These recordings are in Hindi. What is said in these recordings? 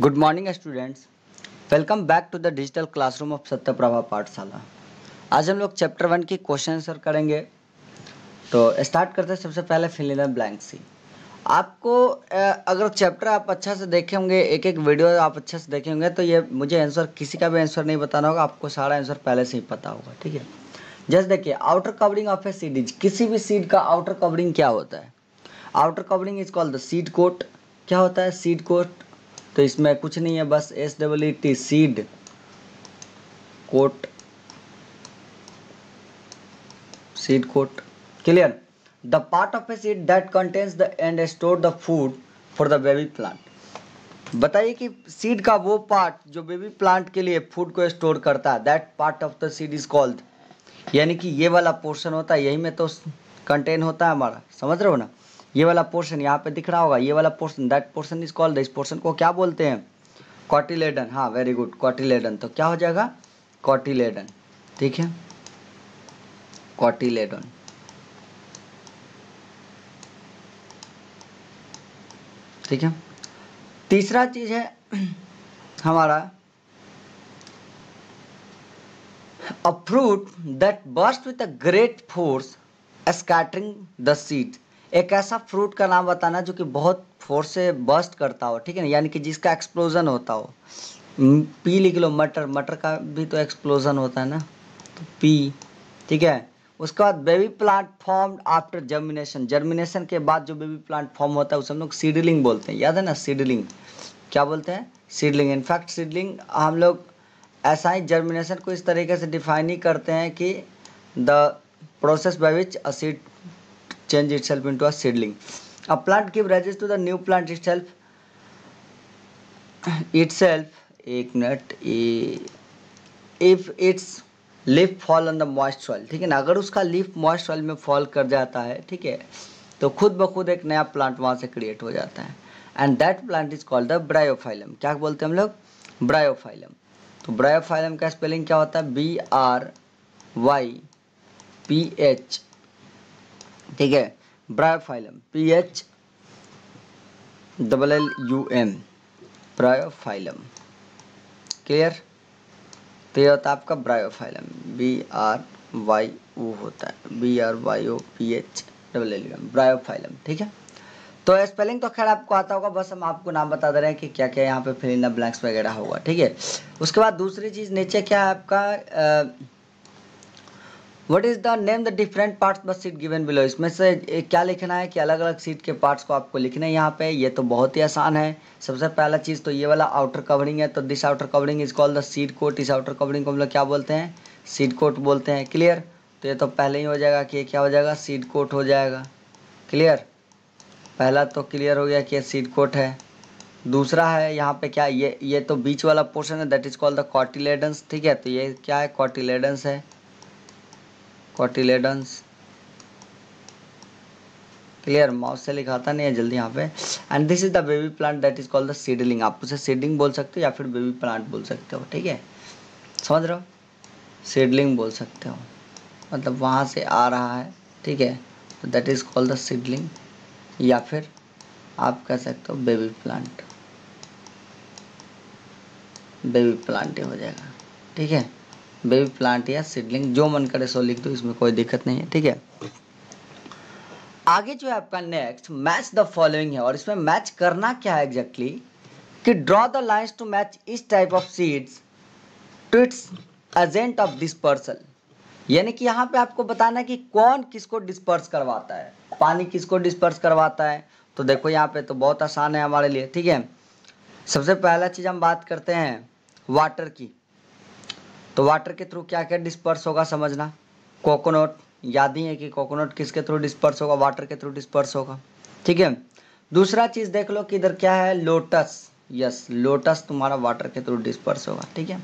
Good morning students, welcome back to the digital classroom of Satyaprabha Pathshala. आज हम लोग चैप्टर 1 की क्वेश्चन आंसर करेंगे। तो स्टार्ट करते हैं। सबसे पहले फिल इन द ब्लैंक सी। आपको अगर चैप्टर आप अच्छा से देखे होंगे, एक एक वीडियो आप अच्छे से देखे होंगे, तो ये मुझे आंसर किसी का भी आंसर नहीं बताना होगा, आपको सारा आंसर पहले से ही पता होगा। ठीक है, जैसे देखिए, outer covering of a seed is, किसी भी सीड का आउटर कवरिंग क्या होता है? Outer covering is called the seed coat. क्या होता है सीड कोट? तो इसमें कुछ नहीं है, बस SEED seed coat, seed coat. Clear? The part of a seed that contains the and store the food for the baby plant. बताइए कि सीड का वो पार्ट जो बेबी प्लांट के लिए फूड को स्टोर करता है, that part of the seed is called, यानी कि ये वाला पोर्शन होता है, यही में तो कंटेन होता है हमारा। समझ रहे हो ना? ये वाला पोर्शन यहाँ पे दिख रहा होगा, ये वाला portion, that portion is called, इस पोर्शन को क्या बोलते हैं? कॉटिलेडन। हाँ, वेरी गुड, कॉटिलेडन। तो क्या हो जाएगा? कॉटिलेडन। ठीक है, कॉटिलेडन। ठीक है, तीसरा चीज है हमारा a fruit that burst with a great force scattering the seed. एक ऐसा फ्रूट का नाम बताना जो कि बहुत फोर्स से बर्स्ट करता हो, ठीक है ना, यानी कि जिसका एक्सप्लोजन होता हो। पी लिख लो, मटर, मटर का भी तो एक्सप्लोजन होता है ना, तो पी। ठीक है, उसके बाद baby plant formed after germination. Germination के बाद जो बेबी प्लांट फॉर्म होता है उसे हम लोग सीडलिंग बोलते हैं, याद है ना? सीडलिंग क्या बोलते हैं? सीडलिंग। इनफैक्ट सीडलिंग हम लोग ऐसा ही जर्मिनेशन को इस तरीके से डिफाइन ही करते हैं कि the process by which a seed change itself into a seedling. A plant give rise to the new plant itself एक मिनट, if it's leaf fall on the moist soil. ठीक है ना, अगर उसका लीफ मॉइस्ट सॉइल में फॉल कर जाता है, ठीक है, तो खुद ब खुद एक नया प्लांट वहाँ से क्रिएट हो जाता है, and that plant is called the Bryophyllum. क्या बोलते हैं हम लोग? ब्रायोफाइलम। तो ब्रायोफाइलम का स्पेलिंग क्या होता है? BRYPH। ठीक है, ब्रायोफाइलम, PHLLUM, ब्रायोफाइलम। क्लियर? तो ये होता है आपका ब्रायोफाइलम, BRYO होता है, BRYOPHLLUM, ब्रायोफाइलम। ठीक है, तो स्पेलिंग तो खैर आपको आता होगा, बस हम आपको नाम बता दे रहे हैं कि क्या क्या यहाँ पे फिल इन द ब्लैंक्स वगैरह होगा। ठीक है, उसके बाद दूसरी चीज़ नीचे क्या है आपका, what is the name the different parts the seat given below. इसमें से क्या लिखना है कि अलग अलग सीट के पार्ट्स को आपको लिखना है यहाँ पे। ये तो बहुत ही आसान है। सबसे पहला चीज़ तो ये वाला आउटर कवरिंग है, तो this outer covering is called the seed coat. इस आउटर कवरिंग को हम लोग क्या बोलते हैं? सीड कोट बोलते हैं। क्लियर? तो ये तो पहले ही हो जाएगा कि ये क्या हो जाएगा? सीड कोट हो जाएगा। क्लियर? पहला तो क्लियर हो गया कि ये सीड कोट है। दूसरा है यहाँ पे क्या, ये तो बीच वाला पोर्शन है, that is called the cotyledons. ठीक है, तो ये क्या है? कॉटिलेडन्स है, कॉटिलेडन्स। क्लियर? माउस से लिखाता नहीं है जल्दी यहाँ पे। And this is the baby plant that is called the seedling. आप उसे सीडलिंग बोल सकते हो या फिर बेबी प्लांट बोल सकते हो। ठीक है, समझ रहे हो? सीडलिंग बोल सकते हो, मतलब वहाँ से आ रहा है। ठीक है, तो that is called the seedling, या फिर आप कह सकते हो बेबी प्लांट। बेबी प्लांट ही हो जाएगा। ठीक है, बेबी प्लांट या सीडलिंग, जो मन करे सो लिख दो, इसमें कोई दिक्कत नहीं है। ठीक है, आगे जो है आपका नेक्स्ट मैच द फॉलोइंग है, और इसमें मैच करना क्या है एग्जैक्टली कि draw the lines to match इस type of seeds to its agent of dispersal. यानी कि यहाँ पे आपको बताना है कि कौन किसको डिस्पर्स करवाता है, पानी किसको डिस्पर्स करवाता है। तो देखो यहाँ पे तो बहुत आसान है हमारे लिए। ठीक है, सबसे पहला चीज़ हम बात करते हैं वाटर की। तो वाटर के थ्रू क्या क्या डिस्पर्स होगा समझना। कोकोनट, याद ही है कि कोकोनट किसके थ्रू डिस्पर्स होगा? वाटर के थ्रू डिस्पर्स होगा। ठीक है, दूसरा चीज़ देख लो कि इधर क्या है, लोटस। यस, लोटस तुम्हारा वाटर के थ्रू डिस्पर्स होगा। ठीक है,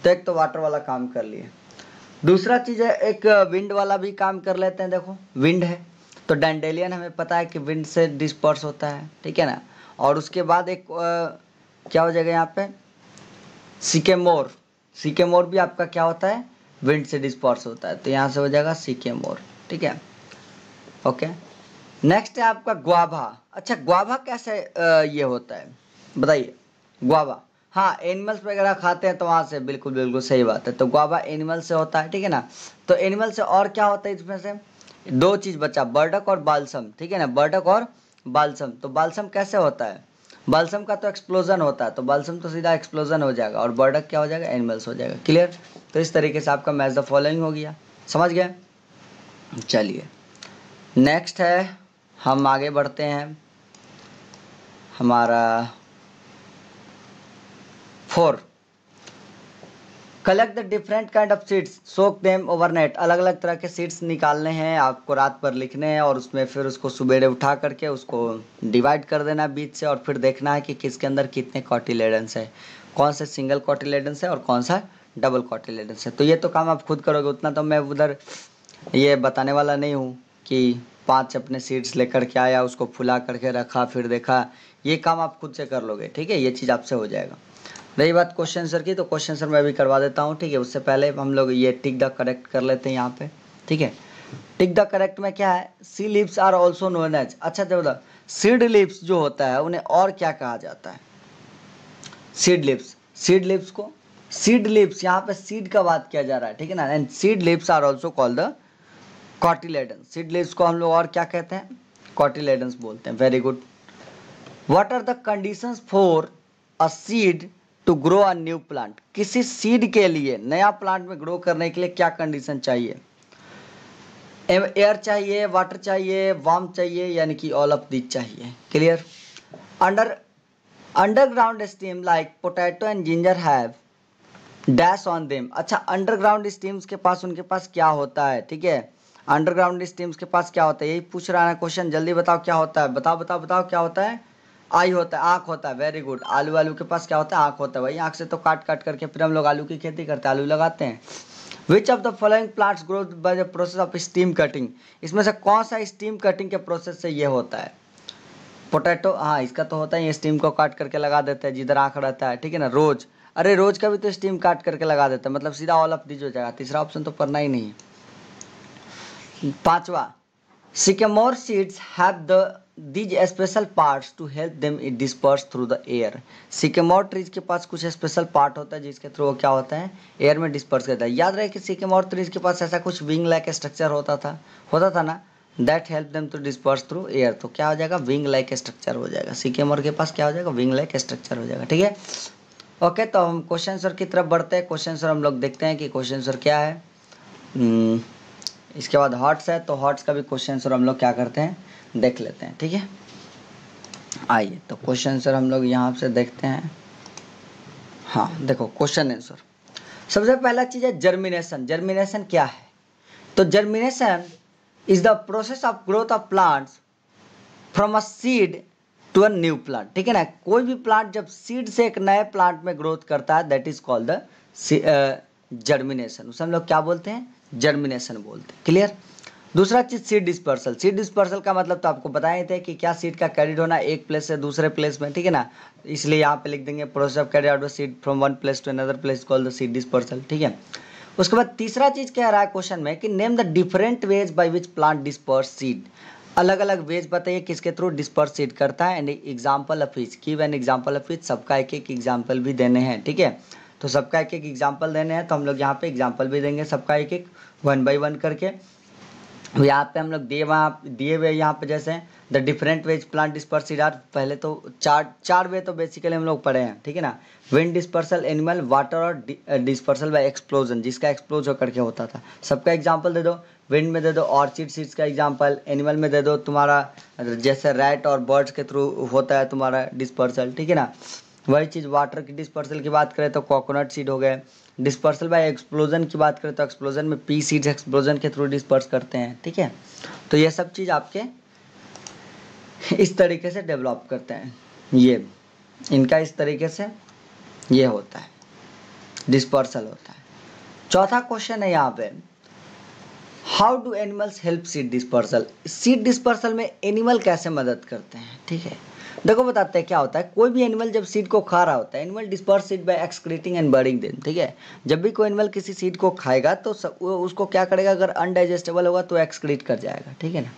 तो एक तो वाटर वाला काम कर लिए। दूसरा चीज़ है एक विंड वाला भी काम कर लेते हैं। देखो विंड है, तो डैंडेलियन हमें पता है कि विंड से डिस्पर्स होता है। ठीक है ना, और उसके बाद एक क्या हो जाएगा यहाँ पे, सिकेमोर। सिकेमोर भी आपका क्या होता है? विंड से डिस्पर्स होता है, तो यहाँ से हो जाएगा सिकेमोर। ठीक है, ओके। नेक्स्ट है आपका ग्वाभा। अच्छा, ग्वाभा कैसे ये होता है बताइए? गुआवा, हाँ एनिमल्स वगैरह खाते हैं तो वहाँ से, बिल्कुल बिल्कुल सही बात है। तो गुआवा एनिमल से होता है, ठीक है ना। तो एनिमल से और क्या होता है, इसमें से दो चीज़ बचा, बर्डक और बाल्सम, ठीक है ना, बर्डक और बाल्सम। तो बाल्सम कैसे होता है, बाल्सम का तो एक्सप्लोजन होता है, तो बाल्सम तो सीधा एक्सप्लोजन हो जाएगा, और बर्डक क्या हो जाएगा, एनिमल्स हो जाएगा। क्लियर। तो इस तरीके से आपका मैच द फॉलोइंग हो गया, समझ गए। चलिए नेक्स्ट है, हम आगे बढ़ते हैं। हमारा 4, collect the different kind of seeds, soak them overnight. अलग अलग तरह के सीड्स निकालने हैं आपको, रात पर लिखने हैं, और उसमें फिर उसको सुबेरे उठा करके उसको डिवाइड कर देना बीच से, और फिर देखना है कि किसके अंदर कितने कॉटिलेडन्स है, कौन से सिंगल कॉटिलेडन्स है और कौन सा डबल कॉटिलेडन्स है। तो ये तो काम आप खुद करोगे, उतना तो मैं उधर ये बताने वाला नहीं हूँ कि 5 अपने सीड्स लेकर के आया, उसको फुला करके रखा, फिर देखा। ये काम आप खुद से कर लोगे, ठीक है, ये चीज़ आपसे हो जाएगा। रही बात क्वेश्चन आंसर की, तो क्वेश्चन आंसर मैं भी करवा देता हूँ, ठीक है। उससे पहले हम लोग ये टिक द करेक्ट कर लेते हैं यहाँ पे, ठीक है। टिक द करेक्ट में क्या है, see leaves are also known as, अच्छा देखो सीड लीव्स जो होता है उन्हें और क्या कहा जाता है, सीड लीव्स, सीड लीव्स को सीड लीव्स, यहाँ पे सीड का बात किया जा रहा है, ठीक है ना। And seed leaves are also called the cotyledons, seed leaves को हम लोग और क्या कहते हैं, कॉटिलेडन्स बोलते हैं। Very good. What are the conditions for a seed to grow a new plant, किसी सीड के लिए नया प्लांट में ग्रो करने के लिए क्या कंडीशन चाहिए, एयर चाहिए, वाटर चाहिए, वार्म चाहिए, यानी कि ऑल ऑफ दीज चाहिए। Clear. Underground steam like potato and ginger have dash on them, अच्छा अंडरग्राउंड स्टीम्स के पास, उनके पास क्या होता है, ठीक है, अंडरग्राउंड स्टीम्स के पास क्या होता है, यही पूछ रहा है क्वेश्चन, जल्दी बताओ क्या होता है, बताओ बताओ बताओ क्या होता है, आई होता है, आँख होता है। Very good. आलू, आलू के पास क्या होता है, आँख होता है। भाई आँख से तो काट काट करके फिर हम लोग आलू की खेती करते हैं, आलू लगाते हैं। Which of the following plants grow by the process of steam cutting, इसमें से कौन सा स्टीम कटिंग के प्रोसेस से ये होता है, पोटैटो, हाँ इसका तो होता है, ये स्टीम को काट करके लगा देता है जिधर आँख रहता है, ठीक है ना। रोज, अरे रोज का भी तो स्टीम काट करके लगा देता है, मतलब सीधा ऑल ऑफ दीज हो जाएगा, तीसरा ऑप्शन तो पढ़ना ही नहीं है। 5वां, sycamore seeds have these special parts to help them disperse through the air, sycamore trees के पास कुछ स्पेशल पार्ट होता है जिसके थ्रू वो क्या होता है, एयर में डिस्पर्स करता है। याद रहे कि sycamore trees के पास ऐसा कुछ विंग लाइक स्ट्रक्चर होता था ना, that help them to disperse through air, तो क्या हो जाएगा, विंग लाइक स्ट्रक्चर हो जाएगा, sycamore के पास क्या हो जाएगा, विंग लाइक स्ट्रक्चर हो जाएगा, ठीक है। ओके, तो हम क्वेश्चन आंसर की तरफ बढ़ते हैं। क्वेश्चन आंसर हम लोग देखते हैं कि क्वेश्चन आंसर क्या है। इसके बाद हॉट्स है, तो हॉट्स का भी क्वेश्चन आंसर हम लोग क्या करते हैं, देख लेते हैं, ठीक है। आइए तो क्वेश्चन आंसर हम लोग यहाँ से देखते हैं। हाँ देखो क्वेश्चन आंसर, सबसे पहला चीज़ है जर्मिनेशन। जर्मिनेशन क्या है, तो germination is the process of growth of plants from a seed to a new plant, ठीक है ना। कोई भी प्लांट जब सीड से एक नए प्लांट में ग्रोथ करता है, that is called the germination, उसे हम लोग क्या बोलते हैं, जर्मिनेशन बोलते हैं। क्लियर। दूसरा चीज सीड डिस्पर्सल। सीड डिस्पर्सल का मतलब तो आपको बताए थे कि क्या सीड का कैरिड होना एक प्लेस से दूसरे प्लेस में, ठीक है ना, इसलिए यहाँ पे लिख देंगे process of carry out the seed from one place to another place called the seed dispersal, ठीक है। उसके बाद तीसरा चीज कह रहा है क्वेश्चन में कि name the different veg by which plant disperse seed, अलग अलग वेज बताइए किसके थ्रू डिस्पर्स सीड करता है, and example of each, give an example of each, सबका एक एक एग्जाम्पल भी देने हैं, ठीक है। तो सबका एक एक एग्जाम्पल देने हैं, तो हम लोग यहाँ पे एग्जाम्पल भी देंगे सबका एक एक 1 by 1 करके। यहाँ पे हम लोग दिए हुए यहाँ पे जैसे the different ways plant dispersed are, पहले तो चार वे तो बेसिकली हम लोग पढ़े हैं, ठीक है ना। विंड डिस्पर्सल, एनिमल, वाटर और डिस्पर्सल बाय एक्सप्लोजन, जिसका एक्सप्लोज होकर के होता था। सबका एग्जाम्पल दे दो, विंड में दे दो ऑर्चिड सीड्स का एग्जाम्पल, एनिमल में दे दो तुम्हारा जैसे रैट और बर्ड्स के थ्रू होता है तुम्हारा डिस्पर्सल, ठीक है ना। वही चीज़ वाटर की डिस्पर्सल की बात करें तो कोकोनट सीड हो गए। डिस्पर्सल बाय एक्सप्लोजन की बात करें तो एक्सप्लोजन में पी सीड्स एक्सप्लोजन के थ्रू डिस्पर्स करते हैं, ठीक है। तो ये सब चीज़ आपके इस तरीके से डेवलप करते हैं, ये इनका इस तरीके से ये होता है, डिस्पर्सल होता है। चौथा क्वेश्चन है यहाँ पे, how do animals help seed dispersal, seed dispersal में एनिमल कैसे मदद करते हैं, ठीक है। देखो बताते हैं क्या होता है, कोई भी एनिमल जब सीड को खा रहा होता है, animal disperse seed bye excreting and burning them, ठीक है। जब भी कोई एनिमल किसी सीड को खाएगा तो वो उसको क्या करेगा, अगर अनडाइजेस्टेबल होगा तो एक्सक्रीट कर जाएगा, ठीक है ना।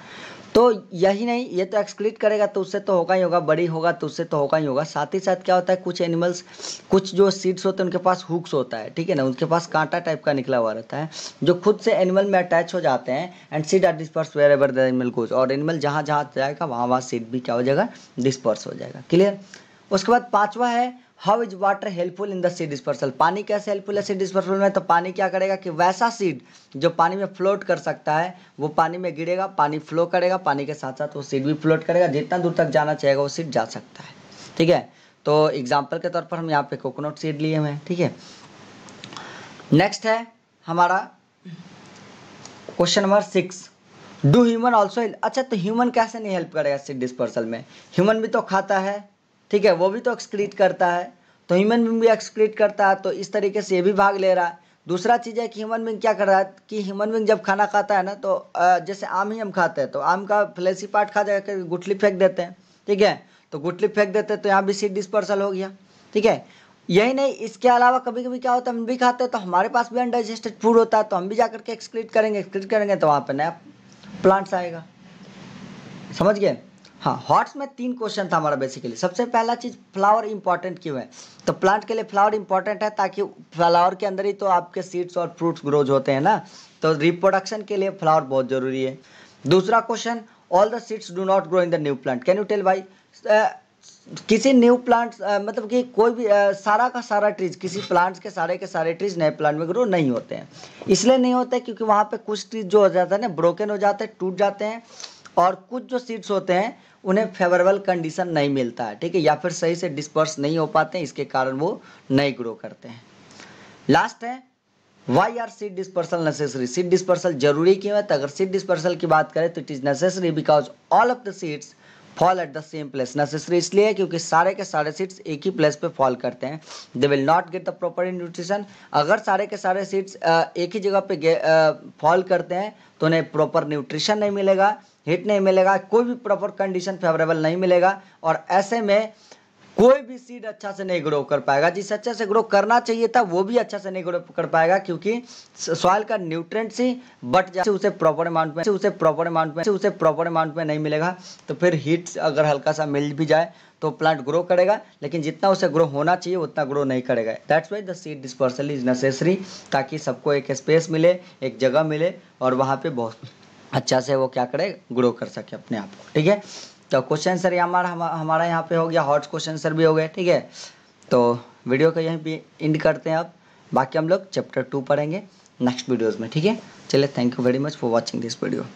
तो यही नहीं, ये तो एक्सक्रीट करेगा तो उससे तो होगा ही होगा, बड़ी होगा तो उससे तो होगा ही होगा। साथ ही साथ क्या होता है, कुछ एनिमल्स, कुछ जो सीड्स होते हैं उनके पास हुक्स होता है, ठीक है ना, उनके पास कांटा टाइप का निकला हुआ रहता है जो खुद से एनिमल में अटैच हो जाते हैं। And seed are disperse wherever the animal goes, और एनिमल जहाँ जहाँ जाएगा वहाँ वहाँ सीड भी क्या हो जाएगा, डिस्पर्स हो जाएगा। क्लियर। उसके बाद पांचवा है how is water helpful in the seed dispersal, पानी कैसे हेल्पफुल है सीड डिस्पर्सल में। तो पानी क्या करेगा कि वैसा सीड जो पानी में फ्लोट कर सकता है वो पानी में गिरेगा, पानी फ्लो करेगा, पानी के साथ साथ वो सीड भी फ्लोट करेगा, जितना दूर तक जाना चाहेगा वो सीड जा सकता है, ठीक है। तो एग्जाम्पल के तौर पर हम यहाँ पे कोकोनट सीड लिए हुए हैं, ठीक है। नेक्स्ट है हमारा question number 6, do human also. अच्छा, तो ह्यूमन कैसे नहीं हेल्प करेगा सीड डिस्पर्सल में, ह्यूमन भी तो खाता है, ठीक है, वो भी तो एक्सक्रीट करता है, तो ह्यूमन बींग भी एक्सक्रीट करता है, तो इस तरीके से ये भी भाग ले रहा है। दूसरा चीज़ है कि ह्यूमन बींग क्या कर रहा है कि ह्यूमन बींग जब खाना खाता है ना, तो जैसे आम ही हम खाते हैं तो आम का फ्लैशी पार्ट खा जाकर गुठली फेंक देते हैं, ठीक है, तो गुठली फेंक देते हैं तो यहाँ भी सीड डिस्पर्सल हो गया, ठीक है। यही नहीं, इसके अलावा कभी कभी क्या होता है हम भी खाते हैं तो हमारे पास भी अनडाइजेस्टेड फूड होता है, तो हम भी जा करके एक्सक्रीट करेंगे तो वहाँ पर नया प्लांट्स आएगा। समझ गए। हाँ, हॉट्स में 3 क्वेश्चन था हमारा बेसिकली। सबसे पहला चीज, फ्लावर इंपॉर्टेंट क्यों है, तो प्लांट के लिए फ्लावर इंपॉर्टेंट है ताकि फ्लावर के अंदर ही तो आपके सीड्स और फ्रूट्स ग्रोज होते हैं ना, तो रिप्रोडक्शन के लिए फ्लावर बहुत जरूरी है। दूसरा question, all the seeds do not grow in the new plant, can you tell भाई, किसी न्यू प्लांट मतलब कि कोई भी सारा का सारा ट्रीज, किसी प्लांट्स के सारे ट्रीज नए प्लांट में ग्रो नहीं होते हैं। इसलिए नहीं होते क्योंकि वहाँ पे कुछ ट्रीज जो हो जाता है ना, ब्रोकन हो जाते हैं, टूट जाते हैं, और कुछ जो सीड्स होते हैं उन्हें फेवरेबल कंडीशन नहीं मिलता है, ठीक है, या फिर सही से डिस्पर्स नहीं हो पाते हैं, इसके कारण वो नहीं ग्रो करते हैं। लास्ट है, why are seed dispersal necessary, seed dispersal जरूरी क्यों है, तो अगर सीड डिस्पर्सल की बात करें तो it is necessary because all of the seeds fall at the same place. Necessary इसलिए है क्योंकि सारे के सारे सीड्स एक ही प्लेस पे फॉल करते हैं। They will not get the proper nutrition, अगर सारे के सारे सीड्स एक ही जगह पे फॉल करते हैं तो उन्हें प्रॉपर न्यूट्रिशन नहीं मिलेगा, हिट नहीं मिलेगा, कोई भी प्रॉपर कंडीशन फेवरेबल नहीं मिलेगा, और ऐसे में कोई भी सीड अच्छा से नहीं ग्रो कर पाएगा। जिस अच्छे से ग्रो करना चाहिए था वो भी अच्छा से नहीं ग्रो कर पाएगा क्योंकि सॉइल का न्यूट्रिएंट्स ही बट जाए, उसे प्रॉपर अमाउंट में नहीं मिलेगा, तो फिर हीट अगर हल्का सा मिल भी जाए तो प्लांट ग्रो करेगा, लेकिन जितना उसे ग्रो होना चाहिए उतना ग्रो नहीं करेगा। That's why the seed dispersal is necessary, ताकि सबको एक स्पेस मिले, एक जगह मिले, और वहाँ पे बहुत अच्छा से वो क्या करे, ग्रो कर सके अपने आप को, ठीक है। तो क्वेश्चन आंसर हमारा यहाँ पे हो गया, हॉट क्वेश्चन आंसर भी हो गए, ठीक है। तो वीडियो को यहीं पे एंड करते हैं अब, बाकी हम लोग चैप्टर 2 पढ़ेंगे नेक्स्ट वीडियोज़ में, ठीक है। चलिए, thank you very much for watching this video.